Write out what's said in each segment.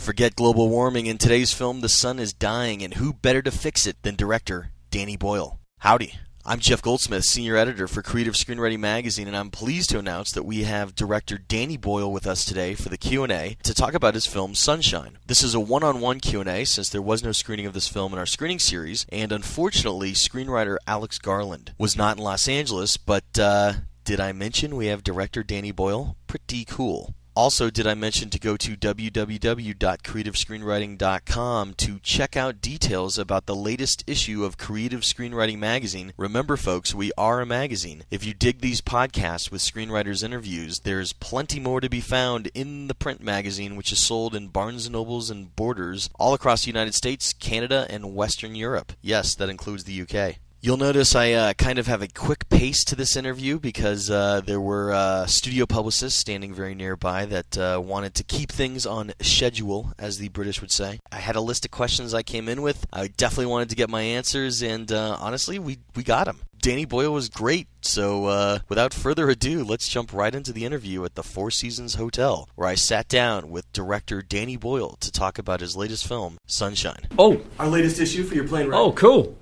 Forget global warming. In today's film, the sun is dying, and who better to fix it than director Danny Boyle? Howdy. I'm Jeff Goldsmith, senior editor for Creative Screenwriting Magazine, and I'm pleased to announce that we have director Danny Boyle with us today for the Q&A to talk about his film Sunshine. This is a one-on-one Q&A since there was no screening of this film in our screening series, and unfortunately, screenwriter Alex Garland was not in Los Angeles, but did I mention we have director Danny Boyle? Pretty cool. Also, did I mention to go to www.creativescreenwriting.com to check out details about the latest issue of Creative Screenwriting Magazine? Remember, folks, we are a magazine. If you dig these podcasts with screenwriters' interviews, there's plenty more to be found in the print magazine, which is sold in Barnes & Nobles and Borders all across the United States, Canada, and Western Europe. Yes, that includes the UK. You'll notice I kind of have a quick pace to this interview because there were studio publicists standing very nearby that wanted to keep things on schedule, as the British would say. I had a list of questions I came in with. I definitely wanted to get my answers, and honestly, we got them. Danny Boyle was great, so without further ado, let's jump right into the interview at the Four Seasons Hotel, where I sat down with director Danny Boyle to talk about his latest film, Sunshine. Oh! Our latest issue for your plane ride. Oh, cool!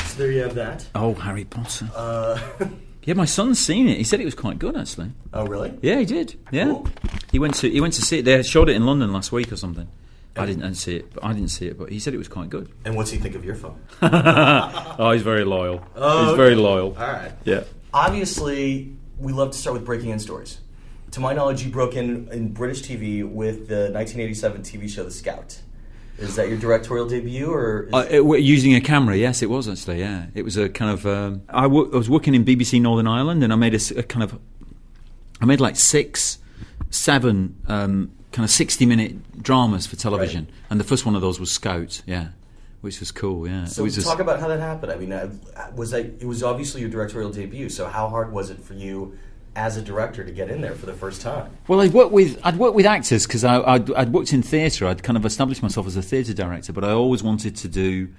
So there you have that. Oh, Harry Potter. Yeah, my son's seen it. He said it was quite good, actually. Oh, really? Yeah, he did. Yeah, Cool. He went to see it. They showed it in London last week or something. I didn't see it, but he said it was quite good. And what's he think of your film? Oh, he's very loyal. Oh, he's okay. very loyal. All right. Yeah. Obviously, we love to start with breaking in stories. To my knowledge, you broke in British TV with the 1987 TV show The Scout. Is that your directorial debut, or using a camera? Yes, it was actually. Yeah, it was a kind of. I was working in BBC Northern Ireland, and I made I made like 6, 7 kind of 60-minute dramas for television, Right. and the first one of those was Scout. Yeah, which was cool. Yeah. So talk about how that happened. I mean, it was obviously your directorial debut. So how hard was it for you as a director to get in there for the first time? Well, I'd worked with actors because I'd worked in theatre. I'd kind of established myself as a theatre director, but I always wanted to do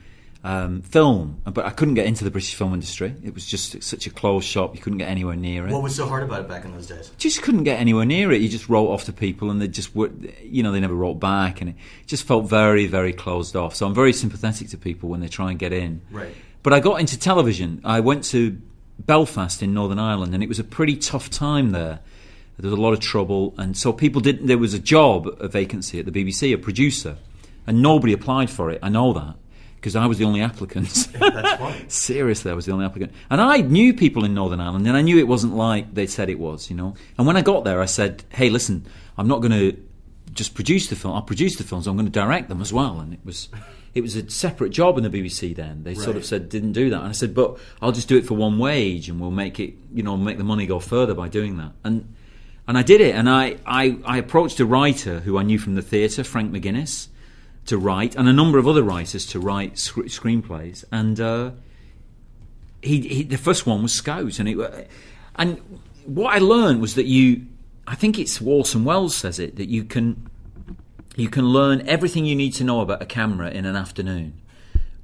film. But I couldn't get into the British film industry. It was just such a closed shop. You couldn't get anywhere near it. What was so hard about it back in those days? Just couldn't get anywhere near it. You just wrote off to people, and they just were, they never wrote back, and it just felt very, very closed off. So I'm very sympathetic to people when they try and get in. Right. But I got into television. I went to Belfast in Northern Ireland, and it was a pretty tough time there. There was a lot of trouble, and so people didn't. There was a vacancy at the BBC, a producer, and nobody applied for it. I know that because I was the only applicant. That's funny. Seriously, I was the only applicant, and I knew people in Northern Ireland, and I knew it wasn't like they said it was. And when I got there, I said, "Hey, listen, I'm not going to just produce the film. I'll produce the films. I'm going to direct them as well." And it was a separate job in the BBC then. They sort of said, didn't do that. And I said, but I'll just do it for one wage, and we'll make it, make the money go further by doing that. And I did it. And I approached a writer who I knew from the theatre, Frank McGuinness, to write, and a number of other writers to write screenplays. And the first one was Scout. And what I learned was that I think it's Orson Welles says it, that you can learn everything you need to know about a camera in an afternoon,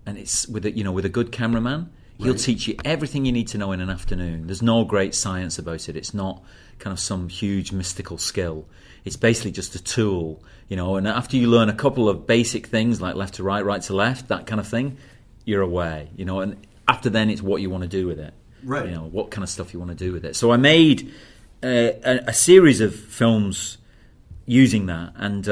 and it's with a good cameraman. He'll teach you everything you need to know in an afternoon. There's no great science about it. It's not kind of some huge mystical skill. It's basically just a tool, And after you learn a couple of basic things like left to right to left, that kind of thing, you're away, And after then, it's what you want to do with it, right? What kind of stuff you want to do with it. So I made a series of films using that, and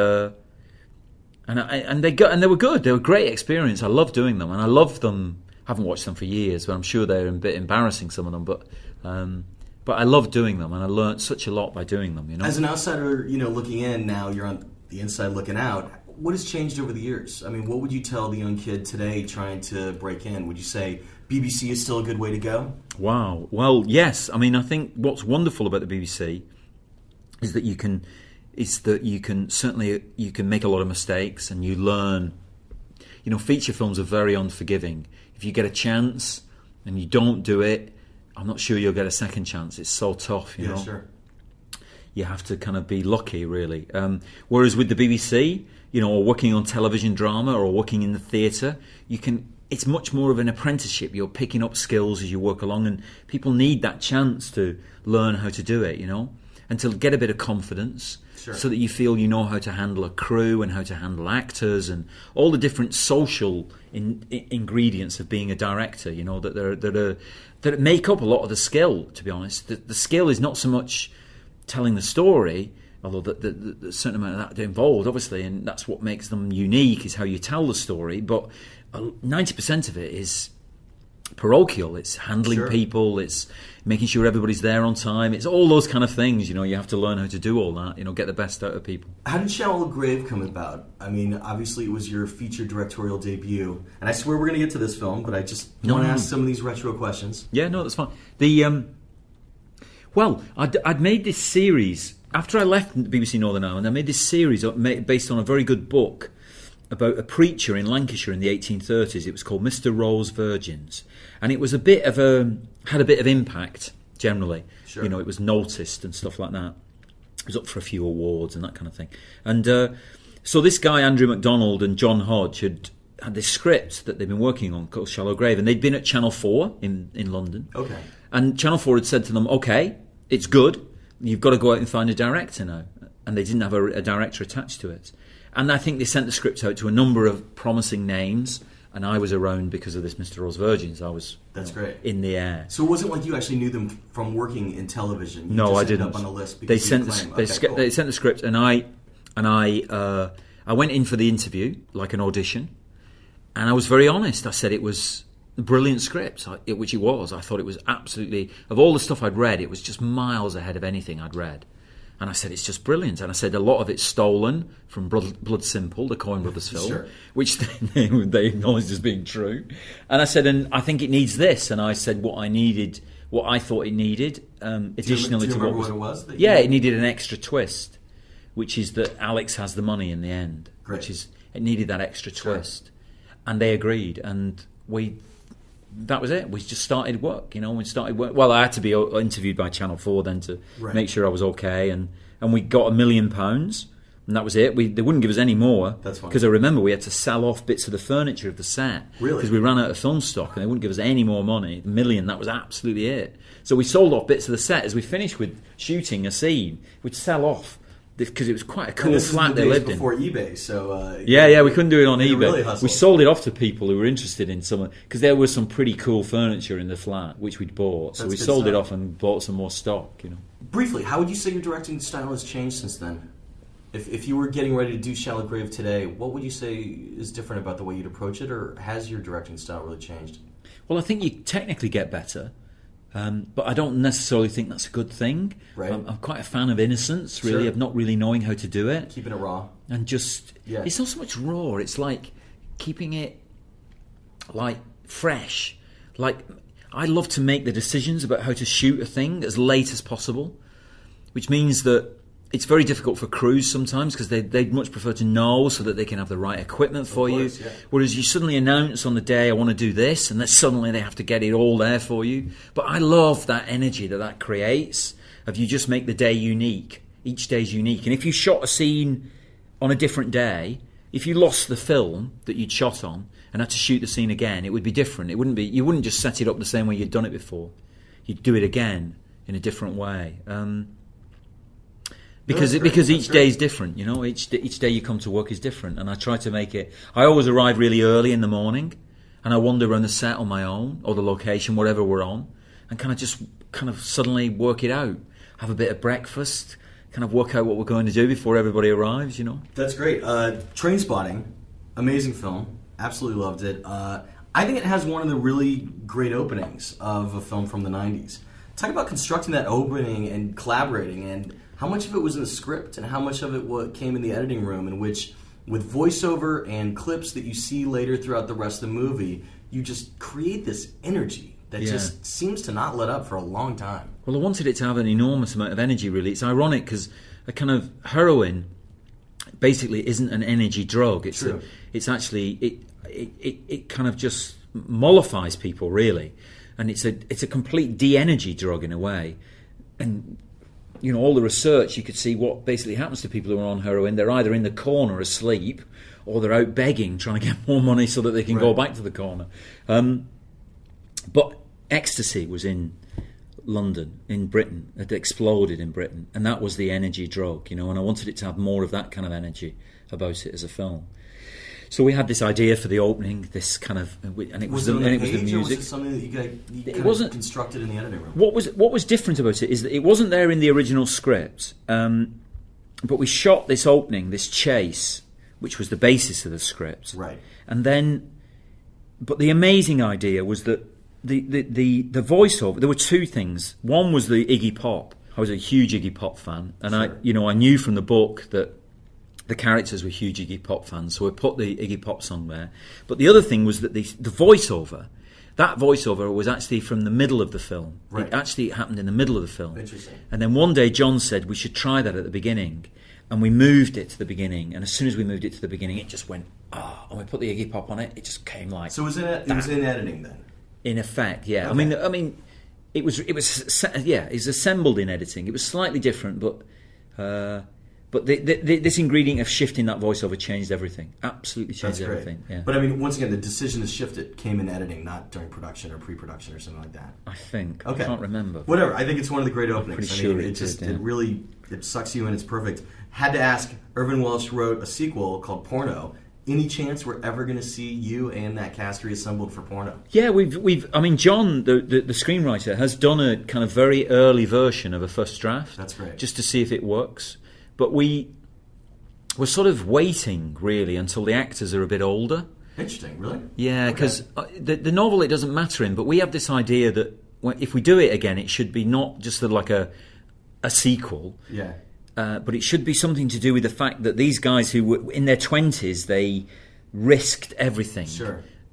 they were good. They were a great experience. I loved doing them, and I loved them. I haven't watched them for years, but I'm sure they're a bit embarrassing, some of them. But I loved doing them, and I learned such a lot by doing them. As an outsider, looking in, now you're on the inside looking out. What has changed over the years? I mean, what would you tell the young kid today trying to break in? Would you say BBC is still a good way to go? Wow. Well, yes. I mean, I think what's wonderful about the BBC is that you can make a lot of mistakes, and you learn. Feature films are very unforgiving. If you get a chance and you don't do it, I'm not sure you'll get a second chance. It's so tough, you know. Sure. You have to kind of be lucky, really. Whereas with the BBC, or working on television drama or working in the theatre, it's much more of an apprenticeship. You're picking up skills as you work along, and people need that chance to learn how to do it, and to get a bit of confidence. so that you feel you know how to handle a crew and how to handle actors and all the different social ingredients of being a director. You know, that make up a lot of the skill. To be honest, the skill is not so much telling the story, although there's a certain amount of that involved, obviously, and that's what makes them unique, is how you tell the story. But 90% of it is parochial. It's handling people, it's making sure everybody's there on time, it's all those kind of things. You know, you have to learn how to do all that, you know, get the best out of people. How did Shallow Grave come about? I mean, obviously it was your feature directorial debut, and I swear we're going to get to this film, but I just want to ask some of these retro questions. Yeah, no, that's fine. I'd made this series after I left BBC Northern Ireland. I made this series based on a very good book about a preacher in Lancashire in the 1830s. It was called Mr. Rowe's Virgins, and it was had a bit of impact generally. Sure. You know, it was noticed and stuff like that. It was up for a few awards and that kind of thing. And so this guy Andrew MacDonald and John Hodge had this script that they'd been working on called Shallow Grave, and they'd been at Channel 4 in London. Okay. And Channel 4 had said to them, "Okay, it's good. You've got to go out and find a director now." And they didn't have a director attached to it. And I think they sent the script out to a number of promising names, and I was around because of this Mr. Rowe's Virgins. I was great. In the air. So it wasn't like you actually knew them from working in television? You no, I didn't. Up on a list because they sent the script, and I went in for the interview, like an audition, and I was very honest. I said it was a brilliant script, which it was. I thought it was absolutely, of all the stuff I'd read, it was just miles ahead of anything I'd read. And I said, it's just brilliant. And I said, a lot of it's stolen from Blood Simple, the Coen Brothers film, which they acknowledged as being true. And I said, and I think it needs this. And I said what I thought it needed, additionally to what it was. It needed an extra twist, which is that Alex has the money in the end. Great. Which is, it needed that extra twist. And they agreed. And that was it. We just started work, you know. We started work. Well, I had to be interviewed by Channel 4 then to make sure I was okay, and we got £1 million, and that was it. They wouldn't give us any more. That's fine. Because I remember we had to sell off bits of the furniture of the set. Really? Because we ran out of film stock, and they wouldn't give us any more money. $1 million, that was absolutely it. So we sold off bits of the set as we finished with shooting a scene. We'd sell off. Because it was quite a cool flat they lived in. Before eBay, so we couldn't do it on eBay. Really we sold it off to people who were interested in some, because there was some pretty cool furniture in the flat which we'd bought. So we sold it off and bought some more stock. You know. Briefly, how would you say your directing style has changed since then? If you were getting ready to do Shallow Grave today, what would you say is different about the way you'd approach it, or has your directing style really changed? Well, I think you technically get better. But I don't necessarily think that's a good thing. Right. I'm quite a fan of innocence, really, of not really knowing how to do it. Keeping it raw. And just, it's not so much raw, it's like keeping it, like, fresh. Like, I love to make the decisions about how to shoot a thing as late as possible, which means that it's very difficult for crews sometimes because they'd much prefer to know so that they can have the right equipment for you. Yeah. Whereas you suddenly announce on the day, I want to do this, and then suddenly they have to get it all there for you. But I love that energy that creates, of you just make the day unique. Each day's unique. And if you shot a scene on a different day, if you lost the film that you'd shot on and had to shoot the scene again, it would be different. It wouldn't be. You wouldn't just set it up the same way you'd done it before. You'd do it again in a different way. Because each day is different, you know. Each day you come to work is different, and I try to make it. I always arrive really early in the morning, and I wander around the set on my own or the location, whatever we're on, and kind of suddenly work it out. Have a bit of breakfast, kind of work out what we're going to do before everybody arrives, you know. That's great. Trainspotting, amazing film, absolutely loved it. I think it has one of the really great openings of a film from the 90s. Talk about constructing that opening and collaborating, and how much of it was in the script and how much of it came in the editing room, in which, with voiceover and clips that you see later throughout the rest of the movie, you just create this energy that just seems to not let up for a long time. Well, I wanted it to have an enormous amount of energy, really. It's ironic because a kind of heroin basically isn't an energy drug. It's actually, it kind of just mollifies people, really. And it's a complete de-energy drug in a way. And you know, all the research, you could see what basically happens to people who are on heroin. They're either in the corner asleep, or they're out begging, trying to get more money so that they can go back to the corner. But ecstasy was in London in Britain had exploded in Britain, and that was the energy drug, and I wanted it to have more of that kind of energy about it as a film. So we had this idea for the opening, this kind of, and it was the music. Or was it something that you wasn't constructed in the editing room? What was different about it is that it wasn't there in the original script, but we shot this opening, this chase, which was the basis of the script. Right. And then, but the amazing idea was that the voiceover. There were two things. One was the Iggy Pop. I was a huge Iggy Pop fan, and sure. I knew from the book that the characters were huge Iggy Pop fans, so I put the Iggy Pop song there. But the other thing was that the voiceover, that voiceover was actually from the middle of the film. Right. It actually happened in the middle of the film. Interesting. And then one day John said we should try that at the beginning, and we moved it to the beginning. And as soon as we moved it to the beginning, it just went and we put the Iggy Pop on it. It just came like. So it was in editing then. In effect, yeah. Okay. I mean, it was assembled in editing. It was slightly different, but this ingredient of shifting that voiceover changed everything. Absolutely changed everything. Yeah. But I mean, once again, the decision to shift it came in editing, not during production or pre-production or something like that. I think. Okay. I can't remember. Whatever. I think it's one of the great openings. Pretty sure it really sucks you in. It's perfect. Had to ask. Irvin Welsh wrote a sequel called Porno. Any chance we're ever going to see you and that cast reassembled for Porno? Yeah, we've. I mean, John, the screenwriter, has done a kind of very early version of a first draft. That's great. Just to see if it works. But we're sort of waiting, really, until the actors are a bit older. Interesting, really? Yeah, because the novel, it doesn't matter in, but we have this idea that if we do it again, it should be not just like a sequel. Yeah. But it should be something to do with the fact that these guys who were in their 20s, they risked everything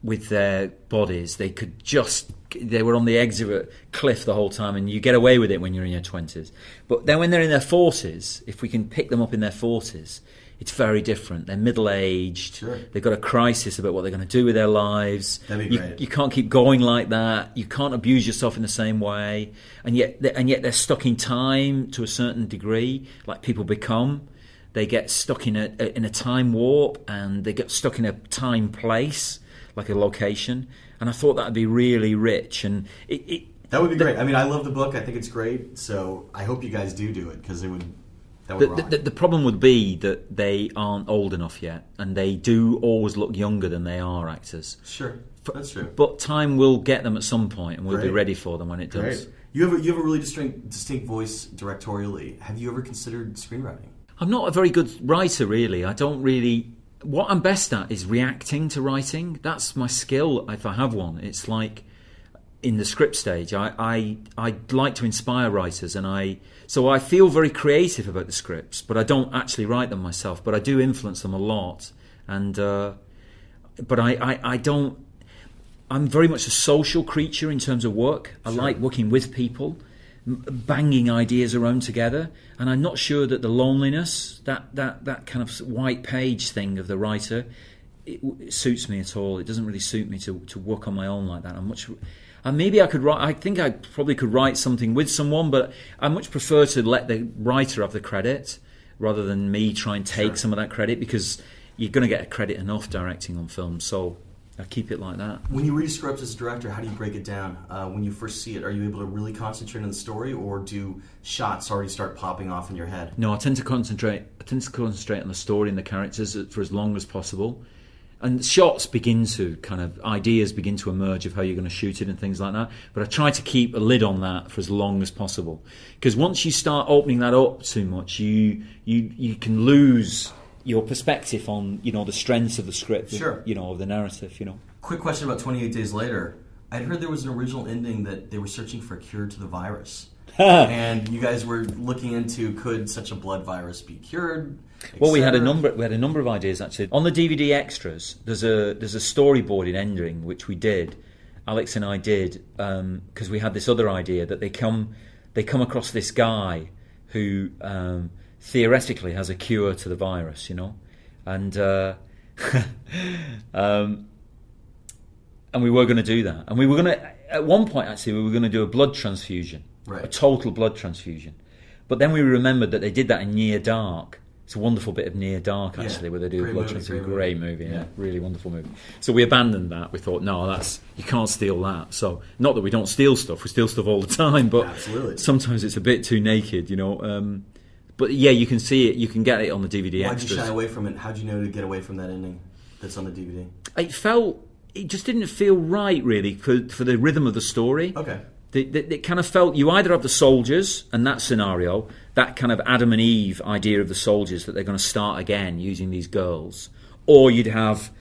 with their bodies. They were on the edge of a cliff the whole time, and you get away with it when you're in your 20s. But then when they're in their 40s, if we can pick them up in their 40s, it's very different. They're middle-aged. Sure. They've got a crisis about what they're going to do with their lives. That'd be great. You can't keep going like that. You can't abuse yourself in the same way. And yet they're stuck in time to a certain degree, like people become. They get stuck in a time warp, and they get stuck in a time place, like a location. And I thought that would be really rich. And that would be great. I mean, I love the book. I think it's great. So I hope you guys do it, because it would. The problem would be that they aren't old enough yet, and they do always look younger than they are, actors. Sure, that's true. But time will get them at some point, and we'll Great. be ready for them when it does. Great. You have a really distinct voice directorially. Have you ever considered screenwriting? I'm not a very good writer, really. I don't really. What I'm best at is reacting to writing. That's my skill, if I have one. It's like in the script stage, I like to inspire writers, and so I feel very creative about the scripts, but I don't actually write them myself. But I do influence them a lot, and but I don't. I'm very much a social creature in terms of work. I like working with people, banging ideas around together, and I'm not sure that the loneliness, that kind of white page thing of the writer, it suits me at all. It doesn't really suit me to work on my own like that. And maybe I could write. I think I probably could write something with someone, but I much prefer to let the writer have the credit rather than me try and take some of that credit, because you're going to get credit enough directing on film. So I keep it like that. When you read a script as a director, how do you break it down? When you first see it, are you able to really concentrate on the story, or do shots already start popping off in your head? No, I tend to concentrate on the story and the characters for as long as possible. And shots begin to ideas begin to emerge of how you're going to shoot it and things like that. But I try to keep a lid on that for as long as possible, because once you start opening that up too much, you can lose your perspective on the strengths of the script, of the narrative. Quick question about 28 Days Later. I'd heard there was an original ending that they were searching for a cure to the virus. And you guys were looking into, could such a blood virus be cured? Well, we had a number of ideas actually. On the DVD extras, there's a storyboarded ending which we did. Alex and I did, because we had this other idea that they come across this guy who theoretically has a cure to the virus, and and we were going to do that, and we were going to, at one point actually, we were going to do a blood transfusion. Right. A total blood transfusion. But then we remembered that they did that in Near Dark, It's a wonderful bit of Near Dark, actually, where they do great blood movie, transfusion. great Great movie, yeah. Really wonderful movie. So we abandoned that. We thought, no, you can't steal that. So, not that we don't steal stuff. We steal stuff all the time, but Absolutely. sometimes it's a bit too naked, you know. But yeah, you can see it. You can get it on the DVD Why'd extras. you shy away from it? How'd you know to get away from that ending that's on the DVD? It just didn't feel right, really, for the rhythm of the story. Okay. It kind of felt you either have the soldiers and that scenario, that kind of Adam and Eve idea of the soldiers that they're going to start again using these girls, or you'd have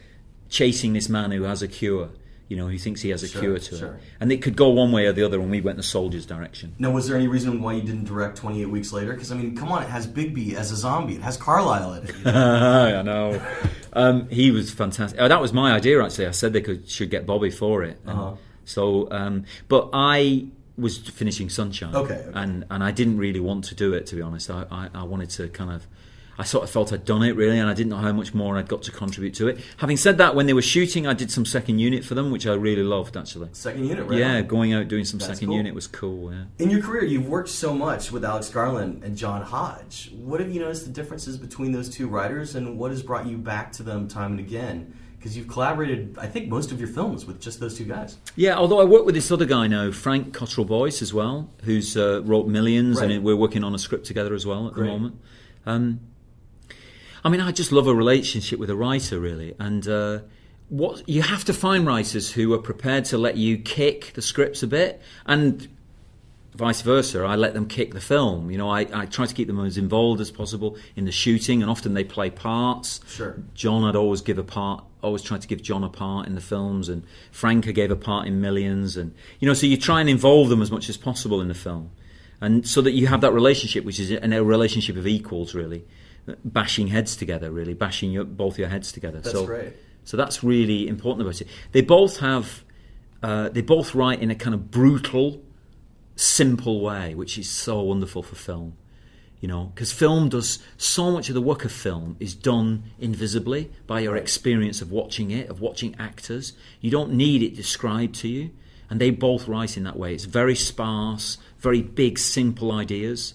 chasing this man who has a cure, you know, who thinks he has a cure to it. And it could go one way or the other, and we went the soldiers' direction. Now, was there any reason why you didn't direct 28 Weeks Later? Because, I mean, come on, it has Bigby as a zombie. It has Carlisle in it. You know? I know. He was fantastic. That was my idea, actually. I said they should get Bobby for it. So, but I was finishing Sunshine, and I didn't really want to do it, to be honest. I wanted to I sort of felt I'd done it, really, and I didn't know how much more I'd got to contribute to it. Having said that, when they were shooting, I did some second unit for them, which I really loved, actually. Second unit, right? Yeah, going out doing some That's second cool. unit was cool, yeah. In your career, you've worked so much with Alex Garland and John Hodge. What have you noticed the differences between those two writers, and what has brought you back to them time and again? Because you've collaborated, I think, most of your films with just those two guys. Yeah, although I work with this other guy now, Frank Cottrell Boyce, as well, who's wrote Millions, and we're working on a script together as well at the moment. I mean, I just love a relationship with a writer, really, and what you have to find writers who are prepared to let you kick the scripts a bit, and vice versa. I let them kick the film. You know, I try to keep them as involved as possible in the shooting, and often they play parts. Sure. John, I'd always tried to give John a part in the films, and Frank, I gave a part in Millions, and you know, so you try and involve them as much as possible in the film, and so that you have that relationship, which is a relationship of equals, really, bashing heads together, really bashing both your heads together. That's great. So that's really important about it. They both write in a kind of brutal, simple way, which is so wonderful for film. You know, because film does so much of the work of film is done invisibly by your experience of watching it, of watching actors. You don't need it described to you, and they both write in that way. It's very sparse, very big, simple ideas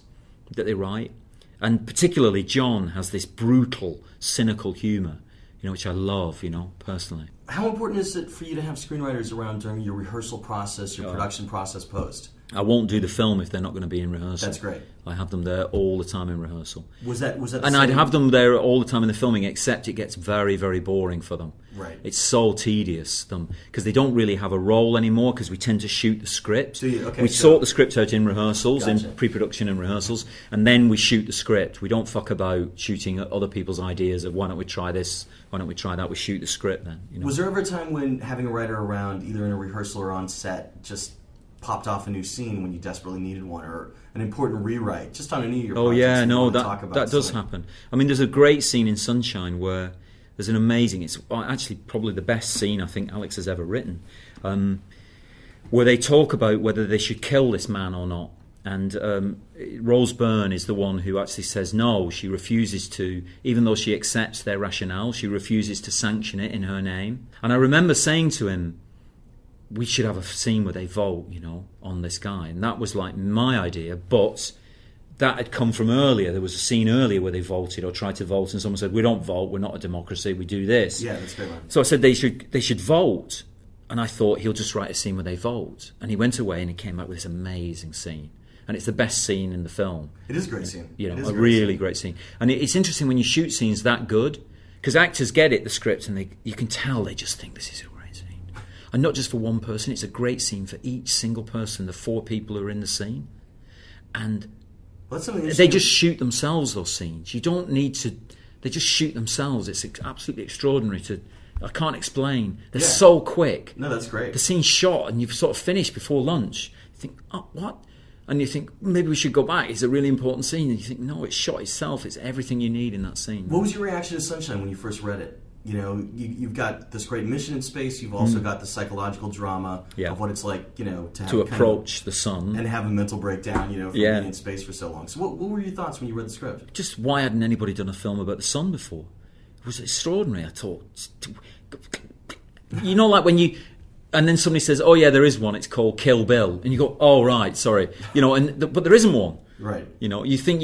that they write, and particularly John has this brutal, cynical humour, you know, which I love, you know, personally. How important is it for you to have screenwriters around during your rehearsal process, your production process, post? I won't do the film if they're not going to be in rehearsal. That's great. I have them there all the time in rehearsal. Was that and I'd have them there all the time in the filming, except it gets very, very boring for them. Right. It's so tedious, because they don't really have a role anymore, because we tend to shoot the script. We sort the script out in rehearsals, in pre-production and rehearsals, and then we shoot the script. We don't fuck about shooting other people's ideas of why don't we try this, why don't we try that. We shoot the script then. You know? Was there ever a time when having a writer around, either in a rehearsal or on set, just popped off a new scene when you desperately needed one, or an important rewrite, just on any of your projects? That does happen. I mean, there's a great scene in Sunshine where there's an amazing, it's actually probably the best scene I think Alex has ever written, where they talk about whether they should kill this man or not. And Rose Byrne is the one who actually says no. She refuses to, even though she accepts their rationale, she refuses to sanction it in her name. And I remember saying to him, we should have a scene where they vote, you know, on this guy. And that was like my idea, but that had come from earlier. There was a scene earlier where they voted or tried to vote, and someone said, we don't vote, we're not a democracy, we do this. Yeah, that's great. So I said they should vote. And I thought, he'll just write a scene where they vote. And he went away and he came out with this amazing scene. And it's the best scene in the film. It is a great scene. You know, a really great scene. And it's interesting when you shoot scenes that good, because actors get it, the script, and you can tell they just think this is a great scene. And not just for one person, it's a great scene for each single person, the 4 people who are in the scene. And they just shoot themselves, those scenes. You don't need to... They just shoot themselves. It's absolutely extraordinary I can't explain. They're so quick. No, that's great. The scene's shot and you've sort of finished before lunch. You think, oh, what? And you think, maybe we should go back. It's a really important scene. And you think, no, it's shot itself. It's everything you need in that scene. What was your reaction to Sunshine when you first read it? You know, you've got this great mission in space. You've also got the psychological drama of what it's like, you know, to approach the sun. And have a mental breakdown, you know, from being in space for so long. So what were your thoughts when you read the script? Just why hadn't anybody done a film about the sun before? It was extraordinary, I thought. You know, like when you... And then somebody says, oh yeah, there is one, it's called Kill Bill. And you go, oh right, sorry. You know, but there isn't one. Right. You know, you think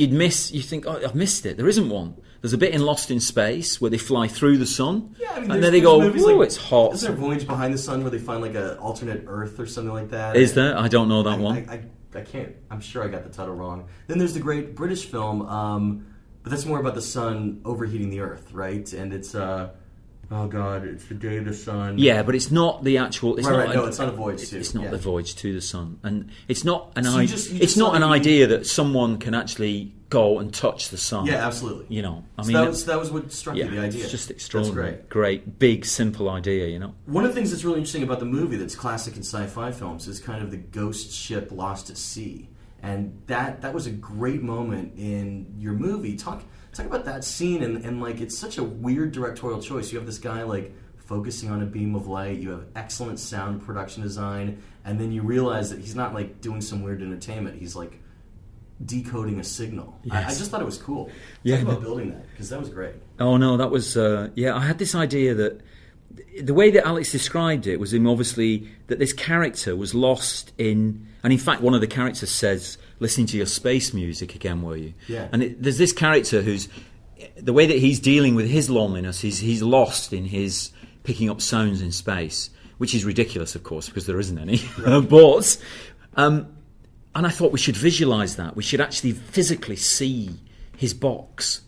oh, I've missed it. There isn't one. There's a bit in Lost in Space where they fly through the sun, Yeah, I mean, and then they go, movies "Ooh, like, it's hot." Is there Voyage Behind the Sun where they find like an alternate Earth or something like that? Is there? I don't know that one. I can't. I'm sure I got the title wrong. Then there's the great British film, but that's more about the sun overheating the Earth, right? And it's oh god, it's the day of the sun. Yeah, but it's not the actual. It's right, not. No, it's not a voyage to. It's not yeah. the voyage to the sun, and it's not an. So It's not an idea that someone can actually go and touch the sun. Yeah, absolutely. You know, I So mean, that was what struck you, the idea. It's just extraordinary. That's great, big, simple idea. You know. One of the things that's really interesting about the movie that's classic in sci-fi films is kind of the ghost ship lost at sea, and that was a great moment in your movie. Talk about that scene and like it's such a weird directorial choice. You have this guy like focusing on a beam of light. You have excellent sound production design, and then you realize that he's not like doing some weird entertainment. He's like decoding a signal. Yes. I just thought it was cool. Yeah, Talk about building that because that was great. Oh no, that was I had this idea that the way that Alex described it was him obviously that this character was lost in, and in fact one of the characters says, "Listening to your space music again, were you?" Yeah. And there's this character who's the way that he's dealing with his loneliness. He's lost in his picking up sounds in space, which is ridiculous, of course, because there isn't any. Right. But and I thought we should visualise that. We should actually physically see his box.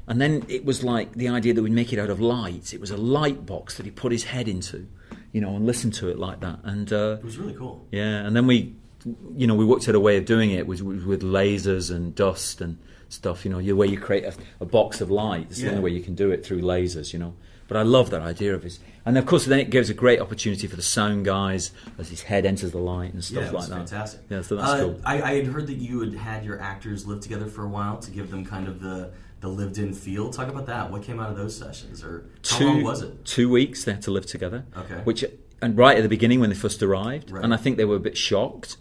And then it was like the idea that we'd make it out of light. It was a light box that he put his head into, you know, and listened to it like that. And it was really cool. Yeah, and then we worked out a way of doing it with lasers and dust and stuff. You know, the way you create a box of light. It's the only way you can do it through lasers, you know. But I love that idea of his. And of course, then it gives a great opportunity for the sound guys as his head enters the light and stuff like that. Fantastic. Yeah, so that's cool. I had heard that you had your actors live together for a while to give them kind of the lived-in feel. Talk about that. What came out of those sessions, or how long was it? 2 weeks they had to live together. Okay. And right at the beginning when they first arrived, right. And I think they were a bit shocked.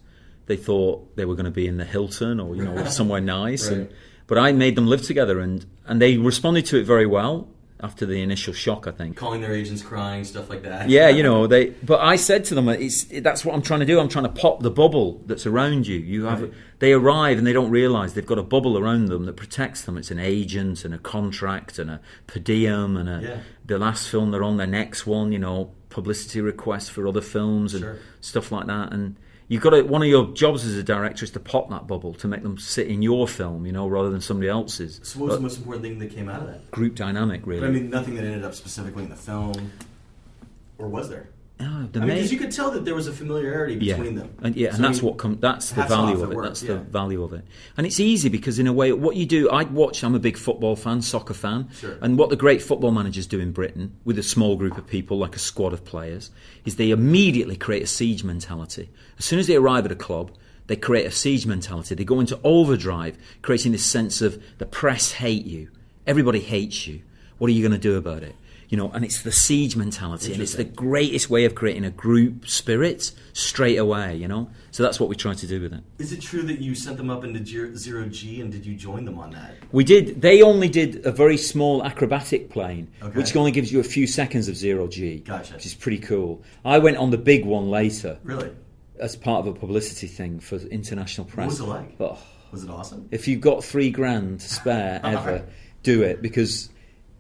They thought they were going to be in the Hilton or somewhere nice. Right. But I made them live together, and they responded to it very well. After the initial shock, I think. Calling their agents crying, stuff like that. Yeah, But I said to them, that's what I'm trying to do. I'm trying to pop the bubble that's around you. Right. They arrive and they don't realise they've got a bubble around them that protects them. It's an agent and a contract and a per diem and the last film they're on, their next one. Publicity requests for other films and stuff like that. And you've got one of your jobs as a director is to pop that bubble to make them sit in your film, rather than somebody else's. So what was the most important thing that came out of that? Group dynamic, really. But I mean, nothing that ended up specifically in the film, or was there? Oh, because you could tell that there was a familiarity between them. And that's that's the value of it. That's the value of it. And it's easy because in a way, what you do, I'm a big football fan, soccer fan, and what the great football managers do in Britain with a small group of people, like a squad of players, is they immediately create a siege mentality. As soon as they arrive at a club, they create a siege mentality. They go into overdrive, creating this sense of the press hate you, everybody hates you. What are you going to do about it? And it's the siege mentality, and it's the greatest way of creating a group spirit straight away, So that's what we try to do with it. Is it true that you sent them up into 0G, and did you join them on that? We did. They only did a very small acrobatic plane, which only gives you a few seconds of 0G, Gotcha. Which is pretty cool. I went on the big one later. Really? As part of a publicity thing for international press. What was it like? Oh, was it awesome? If you've got $3,000 to spare ever, do it, because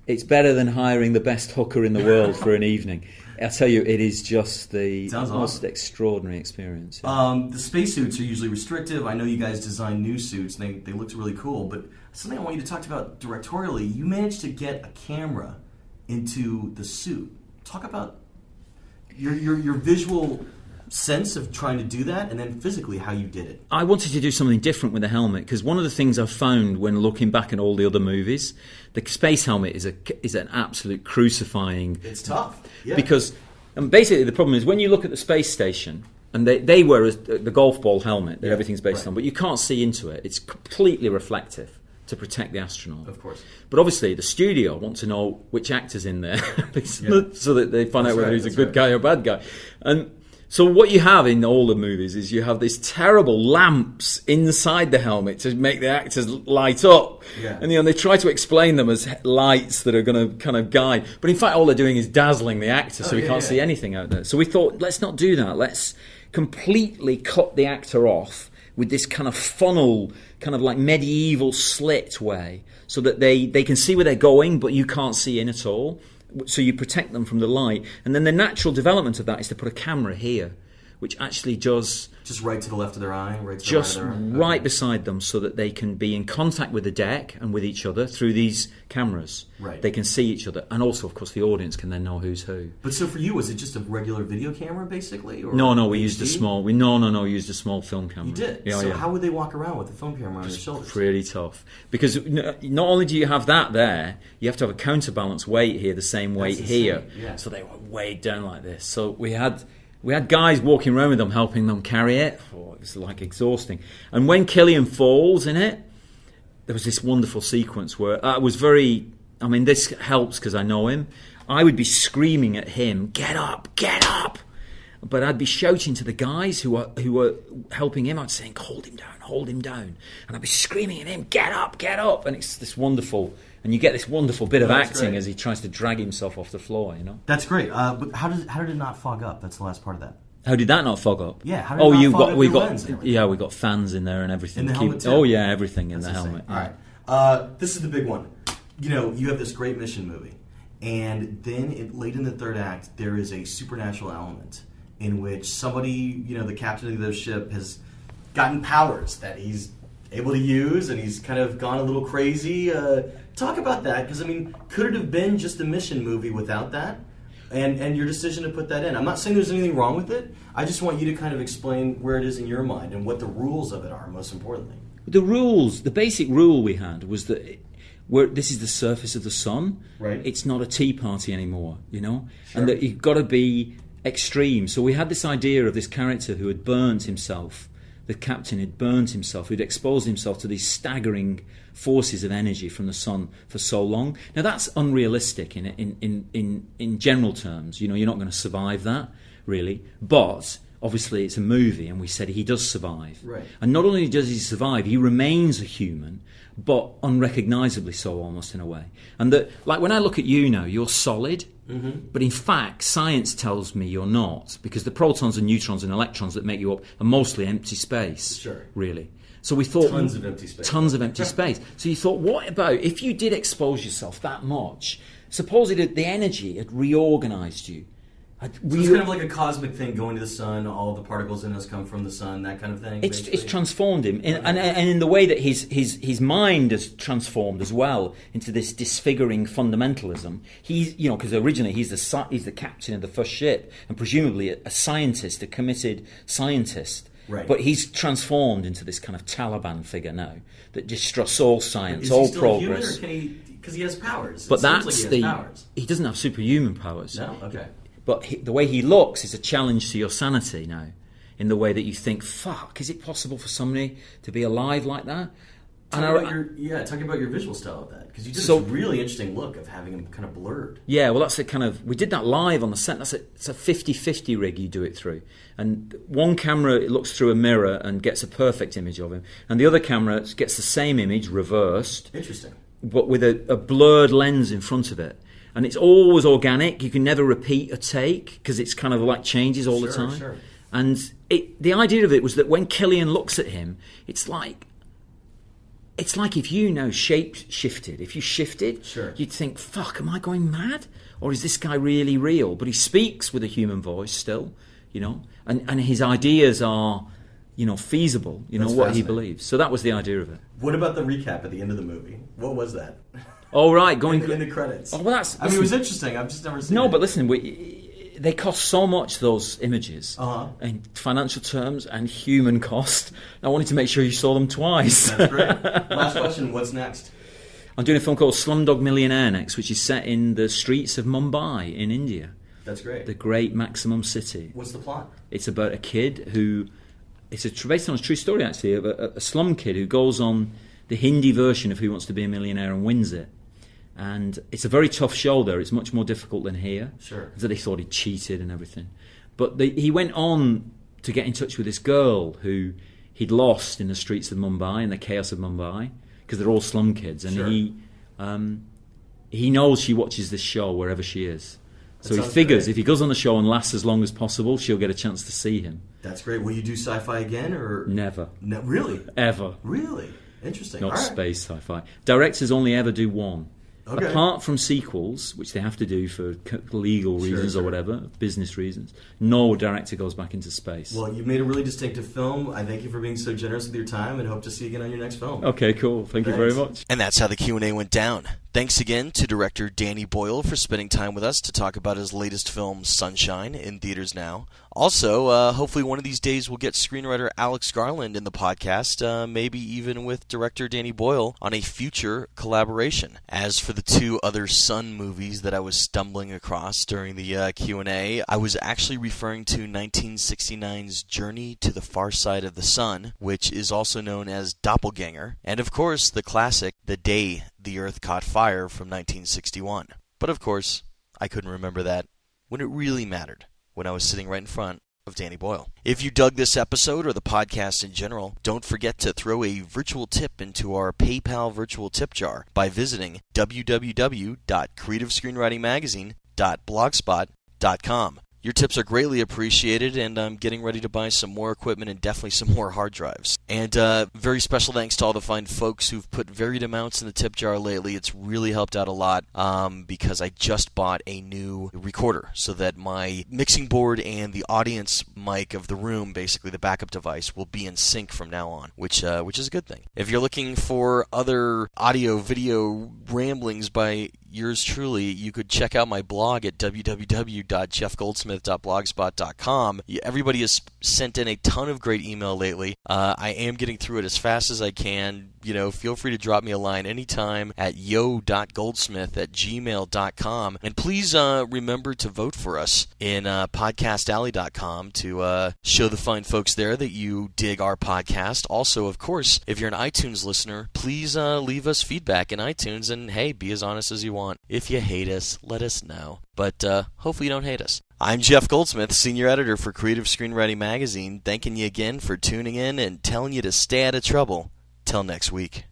it's better than hiring the best hooker in the world for an evening. I tell you, it is just the most extraordinary experience. The spacesuits are usually restrictive. I know you guys design new suits, and they looked really cool. But something I want you to talk about directorially, you managed to get a camera into the suit. Talk about your visual sense of trying to do that, and then physically how you did it. I wanted to do something different with the helmet, because one of the things I've found when looking back at all the other movies, the space helmet is an absolute crucifying. It's tough, yeah. Because basically the problem is when you look at the space station, and they wear the golf ball helmet that everything's based on, but you can't see into it. It's completely reflective to protect the astronaut. Of course. But obviously the studio want to know which actor's in there so that they find out whether he's a good guy or a bad guy. And so what you have in all the movies is you have these terrible lamps inside the helmet to make the actors light up. Yeah. And they try to explain them as lights that are going to kind of guide. But in fact, all they're doing is dazzling the actor so he can't see anything out there. So we thought, let's not do that. Let's completely cut the actor off with this kind of funnel, kind of like medieval slit way, so that they can see where they're going, but you can't see in at all. So you protect them from the light. And then the natural development of that is to put a camera here, which actually does... Just right to the left of their eye? Just right beside them, so that they can be in contact with the deck and with each other through these cameras. Right. They can see each other. And also, of course, the audience can then know who's who. But so for you, was it just a regular video camera, basically? Or No, we used a small... We used a small film camera. You did? Yeah, so how would they walk around with a film camera on their shoulders? Pretty tough. Because not only do you have that there, you have to have a counterbalance weight here, the same weight here. Yeah. So they were weighed down like this. So we had guys walking around with them, helping them carry it. Oh, it was like exhausting. And when Cillian falls in it, there was this wonderful sequence where I was very... I mean, this helps because I know him. I would be screaming at him, "Get up, get up!" But I'd be shouting to the guys who were helping him. I'd say, "Hold him down, hold him down." And I'd be screaming at him, "Get up, get up!" And it's this wonderful... And you get this wonderful bit of acting as he tries to drag himself off the floor, you know? That's great. But how did it not fog up? That's the last part of that. How did that not fog up? Yeah, how did it not fog up your lens and everything? Yeah, we got fans in there and everything. In the helmet too? Oh yeah, everything in the insane. helmet. All right. This is the big one. You know, you have this great mission movie, and then late in the third act, there is a supernatural element in which somebody, you know, the captain of the ship has gotten powers that he's able to use, and he's kind of gone a little crazy. Talk about that, because I mean, could it have been just a mission movie without that? And your decision to put that in. I'm not saying there's anything wrong with it. I just want you to kind of explain where it is in your mind and what the rules of it are, most importantly. The rules, the basic rule we had was that this is the surface of the sun. Right. It's not a tea party anymore, you know? Sure. And that you've got to be extreme. So we had this idea of this character who had burnt himself. The captain had burned himself, who'd exposed himself to these staggering forces of energy from the sun for so long. Now that's unrealistic in general terms. You know, you're not going to survive that, really. But obviously it's a movie, and we said he does survive. Right. And not only does he survive, he remains a human, but unrecognisably so, almost in a way. And that, like when I look at you now, you're solid. Mm-hmm. But in fact, science tells me you're not, because the protons and neutrons and electrons that make you up are mostly empty space. Sure. Really. So we thought... Tons of empty space. Tons of empty space. So you thought, what about if you did expose yourself that much, suppose the energy had reorganised you. So it's kind of like a cosmic thing, going to the sun, all the particles in us come from the sun, that kind of thing? It's transformed him. And in the way that his mind has transformed as well into this disfiguring fundamentalism. He's, you know, because originally he's the captain of the first ship, and presumably a scientist, a committed scientist. Right. But he's transformed into this kind of Taliban figure now that distrusts all science, all all progress. Is he still human, or because he has powers? But that's like he has powers. He doesn't have superhuman powers. No? Okay. But the way he looks is a challenge to your sanity now, in the way that you think, fuck, is it possible for somebody to be alive like that? Talking about your visual style of that, because you did this really interesting look of having him kind of blurred. Yeah, well, that's a kind of... We did that live on the set. It's a 50-50 rig you do it through. And one camera, it looks through a mirror and gets a perfect image of him. And the other camera gets the same image, reversed. Interesting. But with a blurred lens in front of it. And it's always organic. You can never repeat a take because it's kind of like changes all the time. Sure. And the idea of it was that when Cillian looks at him, it's like if you now shape-shifted. If you shifted, you'd think, fuck, am I going mad? Or is this guy really real? But he speaks with a human voice still, you know, and his ideas are, you know, feasible, you know, what he believes. So that was the idea of it. What about the recap at the end of the movie? What was that? Oh, right, going in the credits. Oh, well, that's... I mean, it was interesting. I've just never seen it. No, but listen, they cost so much, those images, in financial terms and human cost. I wanted to make sure you saw them twice. That's great. Last question, what's next? I'm doing a film called Slumdog Millionaire next, which is set in the streets of Mumbai in India. That's great. The great maximum city. What's the plot? It's about a kid who... It's based on a true story, actually, of a slum kid who goes on the Hindi version of Who Wants to Be a Millionaire and wins it. And it's a very tough show there. It's much more difficult than here. Sure. So they thought he cheated and everything. But he went on to get in touch with this girl who he'd lost in the streets of Mumbai, in the chaos of Mumbai, because they're all slum kids. And he knows she watches this show wherever she is. So he figures if he goes on the show and lasts as long as possible, she'll get a chance to see him. That's great. Will you do sci-fi again, or Never. No, really? Ever. Really? Interesting. Not All right. space sci-fi. Directors only ever do one. Okay. Apart from sequels, which they have to do for legal reasons Sure. or whatever, business reasons, no director goes back into space. Well, you made a really distinctive film. I thank you for being so generous with your time, and hope to see you again on your next film. Okay, cool. Thank you very much. And that's how the Q&A went down. Thanks again to director Danny Boyle for spending time with us to talk about his latest film, Sunshine, in theaters now. Also, hopefully one of these days we'll get screenwriter Alex Garland in the podcast, maybe even with director Danny Boyle on a future collaboration. As for the two other Sun movies that I was stumbling across during the Q&A, I was actually referring to 1969's Journey to the Far Side of the Sun, which is also known as Doppelganger, and of course the classic The Day the Earth Caught Fire from 1961. But of course, I couldn't remember that when it really mattered, when I was sitting right in front of Danny Boyle. If you dug this episode or the podcast in general, don't forget to throw a virtual tip into our PayPal virtual tip jar by visiting www.creativescreenwritingmagazine.blogspot.com. Your tips are greatly appreciated, and I'm getting ready to buy some more equipment and definitely some more hard drives. And very special thanks to all the fine folks who've put varied amounts in the tip jar lately. It's really helped out a lot because I just bought a new recorder so that my mixing board and the audience mic of the room, basically the backup device, will be in sync from now on, which is a good thing. If you're looking for other audio-video ramblings by yours truly, you could check out my blog at www.jeffgoldsmith.blogspot.com. Everybody has sent in a ton of great email lately. I am getting through it as fast as I can. Feel free to drop me a line anytime at yo.goldsmith@gmail.com. And please remember to vote for us in podcastalley.com to show the fine folks there that you dig our podcast. Also, of course, if you're an iTunes listener, please leave us feedback in iTunes, and hey, be as honest as you want. If you hate us, let us know. But hopefully you don't hate us. I'm Jeff Goldsmith, Senior Editor for Creative Screenwriting Magazine, thanking you again for tuning in and telling you to stay out of trouble. Till next week.